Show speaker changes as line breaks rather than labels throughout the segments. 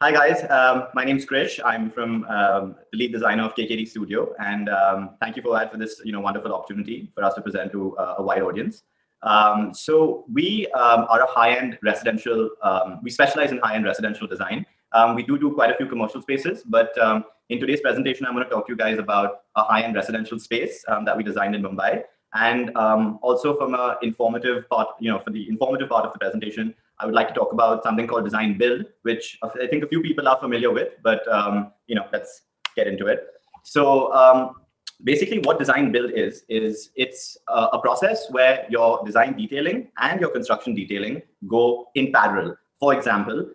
Hi guys, my name is Krish. I'm from the lead designer of KKD Studio, and thank you for this wonderful opportunity for us to present to a wide audience. So we are a high-end residential. We specialize in high-end residential design. We do quite a few commercial spaces, but in today's presentation, I'm going to talk to you guys about a high-end residential space that we designed in Mumbai. And also from an informative part, for the informative part of the presentation, I would like to talk about something called design build, which I think a few people are familiar with, but let's get into it. So basically what design build is it's a process where your design detailing and your construction detailing go in parallel. For example,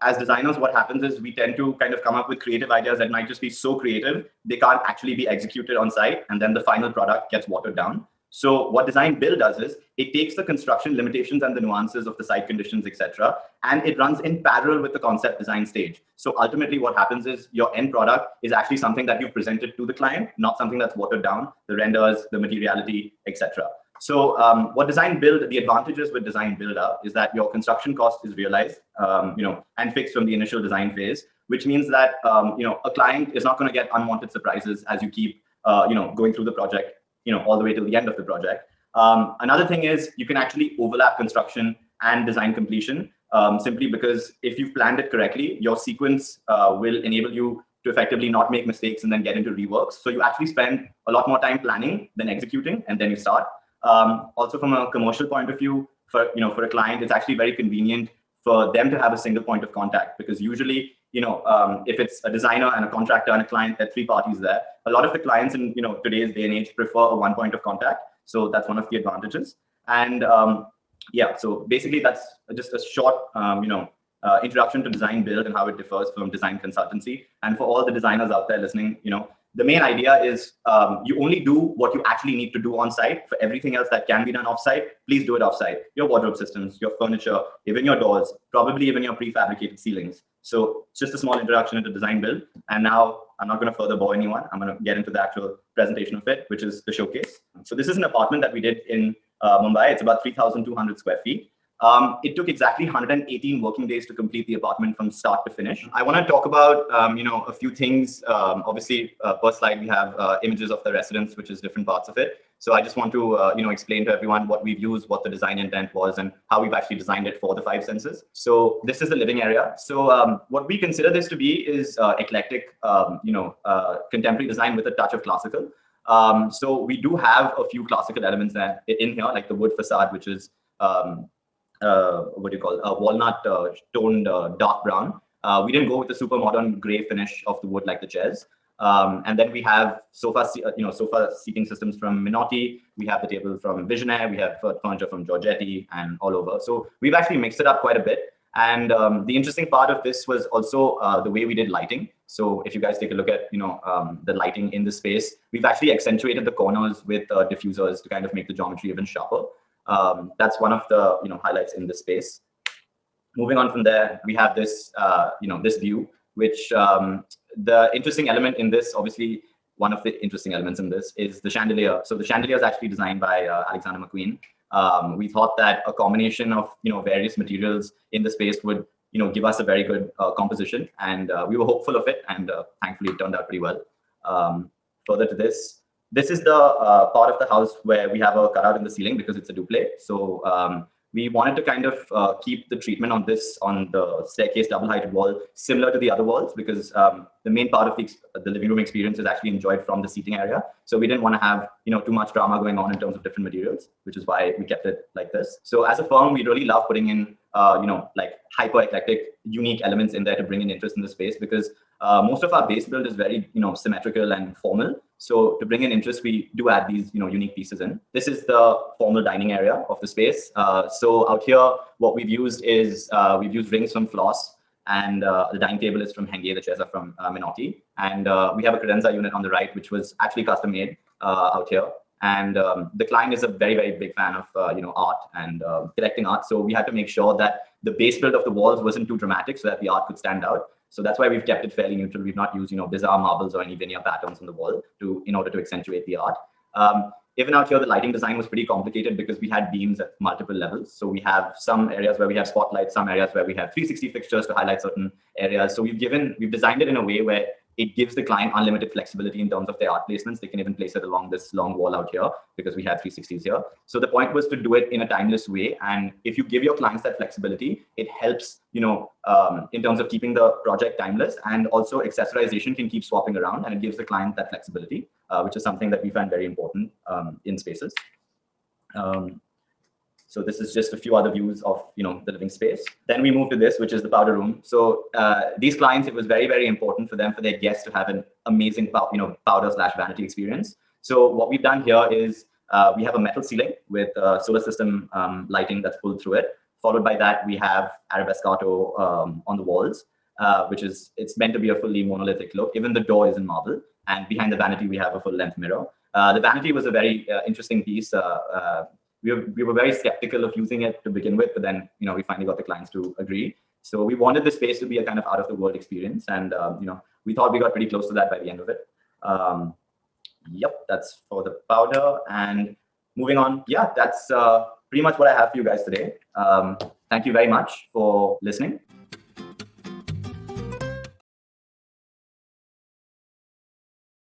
as designers, what happens is we tend to kind of come up with creative ideas that might just be so creative, they can't actually be executed on site, and then the final product gets watered down. So what design build does is it takes the construction limitations and the nuances of the site conditions, etc., and it runs in parallel with the concept design stage. So ultimately what happens is your end product is actually something that you've presented to the client, not something that's watered down, the renders, the materiality, etc. So what design build, the advantages with design build are is that your construction cost is realized, and fixed from the initial design phase, which means that, a client is not going to get unwanted surprises as you keep, going through the project, all the way to the end of the project. Another thing is you can actually overlap construction and design completion, simply because if you've planned it correctly, your sequence will enable you to effectively not make mistakes and then get into reworks. So you actually spend a lot more time planning than executing, and then you start. Also from a commercial point of view, for a client, it's actually very convenient for them to have a single point of contact, because usually, if it's a designer and a contractor and a client, there are three parties there. A lot of the clients in today's day and age prefer a one point of contact. So that's one of the advantages. And yeah, so basically that's just a short introduction to design build and how it differs from design consultancy. And for all the designers out there listening, the main idea is you only do what you actually need to do on site. For everything else that can be done off site, please do it off site. Your wardrobe systems, your furniture, even your doors, probably even your prefabricated ceilings. So it's just a small introduction into design build. And now I'm not going to further bore anyone. I'm going to get into the actual presentation of it, which is the showcase. So this is an apartment that we did in Mumbai. It's about 3,200 square feet. It took exactly 118 working days to complete the apartment from start to finish. I want to talk about, a few things. Obviously, first slide, we have images of the residence, which is different parts of it. So I just want to, explain to everyone what we've used, what the design intent was, and how we've actually designed it for the 5 senses. So this is the living area. So what we consider this to be is eclectic, contemporary design with a touch of classical. So we do have a few classical elements there in here, like the wood facade, which is walnut toned dark brown. We didn't go with the super modern gray finish of the wood like the chairs. And then we have sofa seating systems from Minotti. We have the table from Visionaire. We have furniture from Giorgetti and all over. So we've actually mixed it up quite a bit. And the interesting part of this was also the way we did lighting. So if you guys take a look at the lighting in the space, we've actually accentuated the corners with diffusers to kind of make the geometry even sharper. That's one of the highlights in this space. Moving on from there, we have this this view, which the interesting element in this, obviously one of the interesting elements in this is the chandelier. So the chandelier is actually designed by Alexander McQueen. We thought that a combination of various materials in the space would give us a very good composition, and we were hopeful of it, and thankfully it turned out pretty well. Further to this. This is the part of the house where we have a cutout in the ceiling because it's a duplex. So we wanted to kind of keep the treatment on the staircase double-heighted wall similar to the other walls, because the main part of the living room experience is actually enjoyed from the seating area. So we didn't want to have too much drama going on in terms of different materials, which is why we kept it like this. So as a firm, we really love putting in like hyper eclectic, unique elements in there to bring in interest in the space, because most of our base build is very symmetrical and formal. So to bring in interest, we do add these unique pieces in. This is the formal dining area of the space. So out here, what we've used is we've used rings from Floss, and the dining table is from Henge, the chairs are from Minotti, and we have a credenza unit on the right, which was actually custom made out here. And the client is a very, very big fan of art and collecting art. So we had to make sure that the base build of the walls wasn't too dramatic so that the art could stand out. So that's why we've kept it fairly neutral. We've not used bizarre marbles or any veneer patterns on the wall in order to accentuate the art. Even out here, the lighting design was pretty complicated because we had beams at multiple levels. So we have some areas where we have spotlights, some areas where we have 360 fixtures to highlight certain areas. So we've designed it in a way where it gives the client unlimited flexibility in terms of their art placements. They can even place it along this long wall out here because we have 360s here. So the point was to do it in a timeless way. And if you give your clients that flexibility, it helps, in terms of keeping the project timeless, and also accessorization can keep swapping around, and it gives the client that flexibility, which is something that we find very important in spaces. So this is just a few other views of the living space. Then we move to this, which is the powder room. So these clients, it was very, very important for them, for their guests to have an amazing powder/vanity experience. So what we've done here is we have a metal ceiling with solar system lighting that's pulled through it. Followed by that, we have arabescato on the walls, it's meant to be a fully monolithic look. Even the door is in marble. And behind the vanity, we have a full-length mirror. The vanity was a very interesting piece. We were very skeptical of using it to begin with, but then we finally got the clients to agree. So we wanted the space to be a kind of out-of-the-world experience, and we thought we got pretty close to that by the end of it. Yep, that's for the powder. And moving on, yeah, that's pretty much what I have for you guys today. Thank you very much for listening.